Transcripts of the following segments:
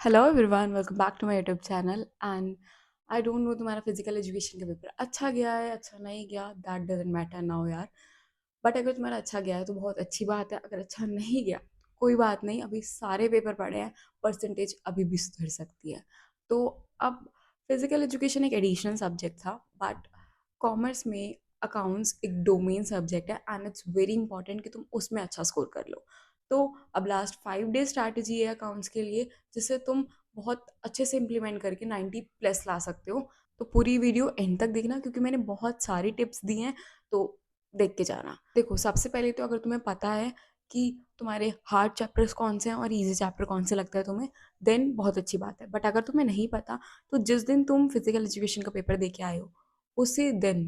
Hello everyone, welcome back to my YouTube channel. And I don't know तुम्हारा physical education का paper अच्छा गया है अच्छा नहीं गया, दैट डजंट मैटर नाउ यार। बट अगर तुम्हारा अच्छा गया है तो बहुत अच्छी बात है, अगर अच्छा नहीं गया कोई बात नहीं, अभी सारे पेपर पड़े हैं, परसेंटेज अभी भी सुधर सकती है। तो अब फिजिकल एजुकेशन एक एडिशनल सब्जेक्ट था, बट कॉमर्स में अकाउंट्स एक डोमेन सब्जेक्ट है एंड इट्स वेरी इंपॉर्टेंट कि तुम उसमें अच्छा स्कोर कर लो। तो अब लास्ट 5 डे स्ट्रैटेजी है अकाउंट्स के लिए, जिसे तुम बहुत अच्छे से इम्प्लीमेंट करके 90+ ला सकते हो। तो पूरी वीडियो एंड तक देखना, क्योंकि मैंने बहुत सारी टिप्स दी हैं, तो देख के जाना। देखो, सबसे पहले तो अगर तुम्हें पता है कि तुम्हारे हार्ड चैप्टर्स कौन से हैं और इजी चैप्टर कौन से लगता है तुम्हें, देन बहुत अच्छी बात है। बट अगर तुम्हें नहीं पता, तो जिस दिन तुम फिजिकल एजुकेशन का पेपर दे के आए हो, उसी दिन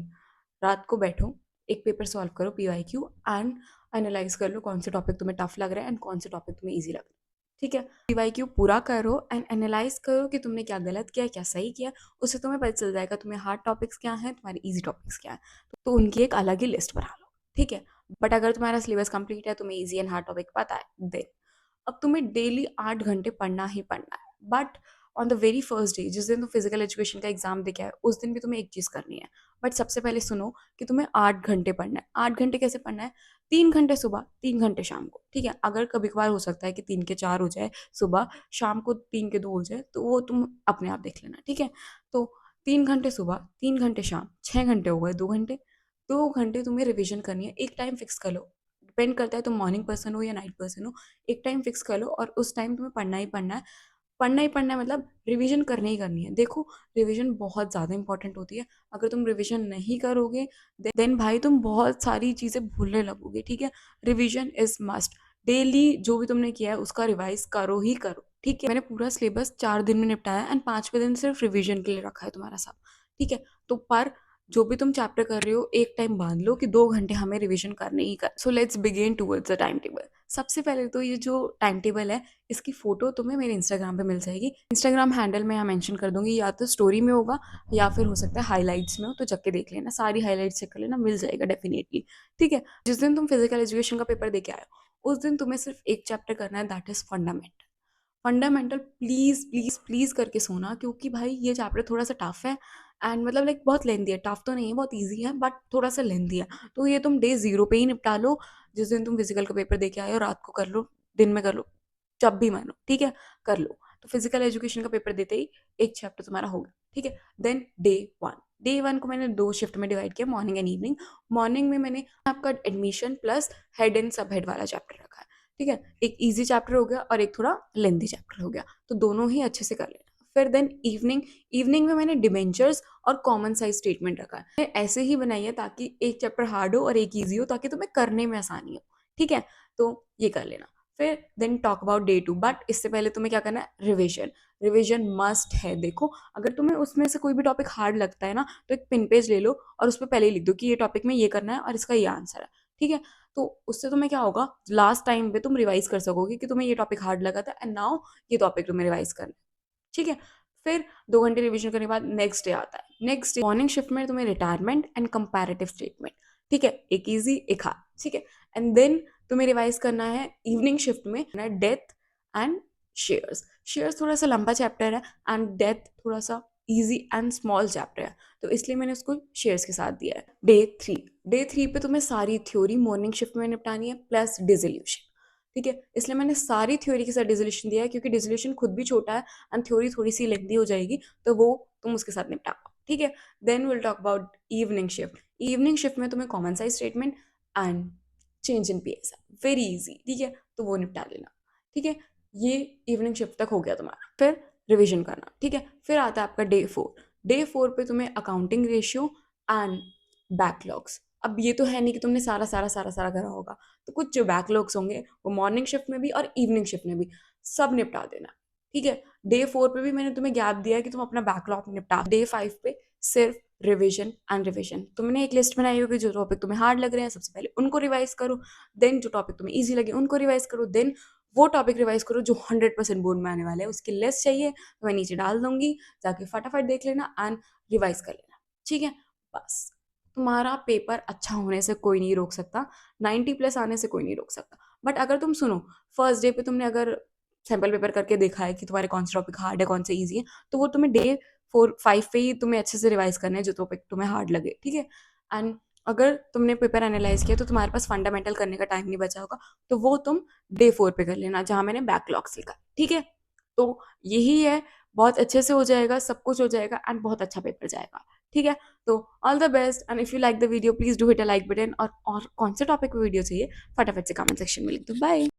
रात को बैठो, एक पेपर सॉल्व करो PYQ, एंड एनालाइज कर लो कौन से टॉपिक तुम्हें टफ लग रहा है एंड कौन से टॉपिक तुम्हें ईजी लग रहा है। ठीक है, PYQ पूरा करो एंड एनालाइज करो कि तुमने क्या गलत किया, क्या सही किया। उससे तुम्हें पता चल जाएगा तुम्हें हार्ड टॉपिक्स क्या हैं, तुम्हारे इजी टॉपिक्स क्या हैं। तो उनकी एक अलग ही लिस्ट बना लो। ठीक है, बट अगर तुम्हारा सिलेबस कंप्लीट है, तुम्हें इजी एंड हार्ड टॉपिक पता है, देन अब तुम्हें डेली 8 घंटे पढ़ना ही पढ़ना है। But on the very first day, जिस दिन तुम फिजिकल एजुकेशन का एग्जाम देके आए, उस दिन भी तुम्हें एक चीज़ करनी है। बट सबसे पहले सुनो कि तुम्हें 8 घंटे पढ़ना है। 8 घंटे कैसे पढ़ना है? 3 घंटे सुबह, 3 घंटे शाम को। ठीक है, अगर कभी कभार हो सकता है कि 3 के 4 हो जाए सुबह, शाम को 3 के 2 हो जाए, तो वो तुम अपने आप देख लेना। ठीक है, तो 3 घंटे सुबह, 3 घंटे शाम, 6 घंटे हो गए। 2 घंटे, 2 घंटे तुम्हें रिविजन करनी है। एक टाइम फिक्स कर लो, डिपेंड करता है तुम मॉर्निंग पर्सन हो या नाइट पर्सन हो। एक टाइम फिक्स कर लो और उस टाइम तुम्हें पढ़ना ही पढ़ना है। पढ़ना ही पढ़ना है, मतलब रिवीजन करनी ही करनी है। देखो, रिवीजन बहुत ज़्यादा इंपॉर्टेंट होती है। अगर तुम रिवीजन नहीं करोगे, देन भाई तुम बहुत सारी चीज़ें भूलने लगोगे। ठीक है, रिवीजन इज मस्ट। डेली जो भी तुमने किया है उसका रिवाइज करो ही करो। ठीक है, मैंने पूरा सिलेबस 4 दिन में निपटाया एंड 5वें दिन सिर्फ रिवीजन के लिए रखा है तुम्हारा सब। ठीक है, तो पर जो भी तुम चैप्टर कर रहे हो, एक टाइम बांध लो कि 2 घंटे हमें रिवीजन करने ही कर। So let's begin towards the time table. सबसे पहले तो ये जो टाइम टेबल है, इसकी फोटो तुम्हें मेरे इंस्टाग्राम पे मिल जाएगी। इंस्टाग्राम हैंडल मैं यहाँ मेंशन कर दूंगी, या तो स्टोरी में होगा या फिर हो सकता है हाईलाइट्स में हो, तो जाके देख लेना, सारी हाईलाइट्स चेक कर लेना, मिल जाएगा डेफिनेटली। ठीक है, जिस दिन तुम फिजिकल एजुकेशन का पेपर दे के आए हो, उस दिन तुम्हें सिर्फ एक चैप्टर करना है, that is fundamental. Fundamental please please please करके सोना, क्योंकि भाई ये चैप्टर थोड़ा सा टफ है एंड मतलब लाइक बहुत लेंदी है। टफ तो नहीं है, बहुत ईजी है, बट थोड़ा सा लेंदी है। तो ये तुम डे 0 पे ही निपटा लो। जिस दिन तुम फिजिकल का पेपर दे के आए हो, रात को कर लो, दिन में कर लो, जब भी मानो। ठीक है, कर लो। तो फिजिकल एजुकेशन का पेपर देते ही एक चैप्टर तुम्हारा हो गया। ठीक है, देन डे 1 को मैंने 2 शिफ्ट में डिवाइड किया, मॉर्निंग एंड इवनिंग। मॉर्निंग में मैंने आपका एडमिशन प्लस हेड एंड सब हेड वाला चैप्टर रखा है। ठीक है, एक इजी चैप्टर हो गया और एक थोड़ा लेंदी चैप्टर हो गया, तो दोनों ही अच्छे से कर लेना। फिर देन इवनिंग, इवनिंग में मैंने डिबेंचर्स और कॉमन साइज स्टेटमेंट रखा है। मैंने ऐसे ही बनाई है ताकि एक चैप्टर हार्ड हो और एक इजी हो, ताकि तुम्हें करने में आसानी हो। ठीक है, तो ये कर लेना। फिर then talk about day 2, but इससे पहले तुम्हें क्या करना है? रिविजन। रिविजन मस्ट है। देखो, अगर तुम्हें उसमें से कोई भी टॉपिक हार्ड लगता है ना, तो एक पिन पेज ले लो और उस पर पहले ही लिख दो कि ये टॉपिक में ये करना है और इसका ये आंसर है। ठीक है, तो उससे तुम्हें क्या होगा, लास्ट टाइम पे तुम रिवाइज कर सकोगे कि तुम्हें ये टॉपिक हार्ड लगा था एंड नाउ ये टॉपिक तुम्हें रिवाइज करना है। ठीक है, फिर 2 घंटे रिवीजन करने के बाद नेक्स्ट डे आता है। नेक्स्ट डे मॉर्निंग शिफ्ट में तुम्हें रिटायरमेंट एंड कंपैरेटिव स्टेटमेंट। ठीक है, एक इजी एक हार्ड। ठीक है, एंड देन तुम्हें रिवाइज करना है इवनिंग शिफ्ट में डेथ एंड शेयर्स। शेयर्स थोड़ा सा लंबा चैप्टर है एंड डेथ थोड़ा सा इजी एंड स्मॉल चैप्टर है, तो इसलिए मैंने उसको शेयर्स के साथ दिया है। डे 3 पे तुम्हें सारी थ्योरी मॉर्निंग शिफ्ट में निपटानी है प्लस डिसोल्यूशन। ठीक है, इसलिए मैंने सारी थ्योरी के साथ डिसोल्यूशन दिया है, क्योंकि डिसोल्यूशन खुद भी छोटा है एंड थ्योरी थोड़ी सी लेंथी हो जाएगी, तो वो तुम उसके साथ निपटा पाओ। ठीक है, then will talk about evening shift. Evening shift में तुम्हें common size statement and change in PS, very easy. ठीक है, तो वो निपटा लेना। ठीक है, ये इवनिंग शिफ्ट तक हो गया तुम्हारा। फिर रिविजन करना। ठीक है, फिर आता है आपका डे 4। डे 4 पे तुम्हें अकाउंटिंग रेशियो एंड बैकलॉग्स। अब ये तो है नहीं कि तुमने सारा सारा सारा सारा करा होगा, तो कुछ जो बैकलॉग्स होंगे वो मॉर्निंग शिफ्ट में भी और इवनिंग शिफ्ट में भी सब निपटा देना। ठीक है, डे 4 पे भी मैंने तुम्हें गैप दिया है कि तुम अपना बैकलॉग निपटा। डे 5 पे सिर्फ रिविजन एंड रिविजन। तुमने एक लिस्ट बनाई होगी, जो टॉपिक तुम्हें हार्ड लग रहे हैं सबसे पहले उनको रिवाइज करो, देन जो टॉपिक तुम्हें ईजी लगे उनको रिवाइज करो, देन वो टॉपिक रिवाइज करो जो 100% बोर्ड में आने वाले हैं। उसकी लिस्ट चाहिए तो मैं नीचे डाल दूंगी, जाके फटाफट देख लेना एंड रिवाइज कर लेना। ठीक है, बस तुम्हारा पेपर अच्छा होने से कोई नहीं रोक सकता, 90+ आने से कोई नहीं रोक सकता। बट अगर तुम सुनो, फर्स्ट डे पे तुमने अगर सैंपल पेपर करके देखा है कि तुम्हारे कौन से टॉपिक हार्ड है, कौन से ईज़ी है, तो वो तुम्हें डे 4-5 पे ही तुम्हें अच्छे से रिवाइज़ करने हैं जो टॉपिक तुम्हें हार्ड लगे, ठीक है? एंड अगर तुमने पेपर एनालाइज़ किया तो तुम्हारे पास फंडामेंटल करने का टाइम नहीं बचा होगा, तो वो तुम डे 4 पे कर लेना जहाँ मैंने बैकलॉग्स लिखा, ठीक है? तो यही है, बहुत अच्छे से हो जाएगा, सब कुछ हो जाएगा एंड बहुत अच्छा पेपर जाएगा, ठीक है? तो all the best and if you like the video please do hit a like button और कौन से टॉपिक पे वीडियो चाहिए फटाफट से कमेंट सेक्शन में लिख दो। बाय।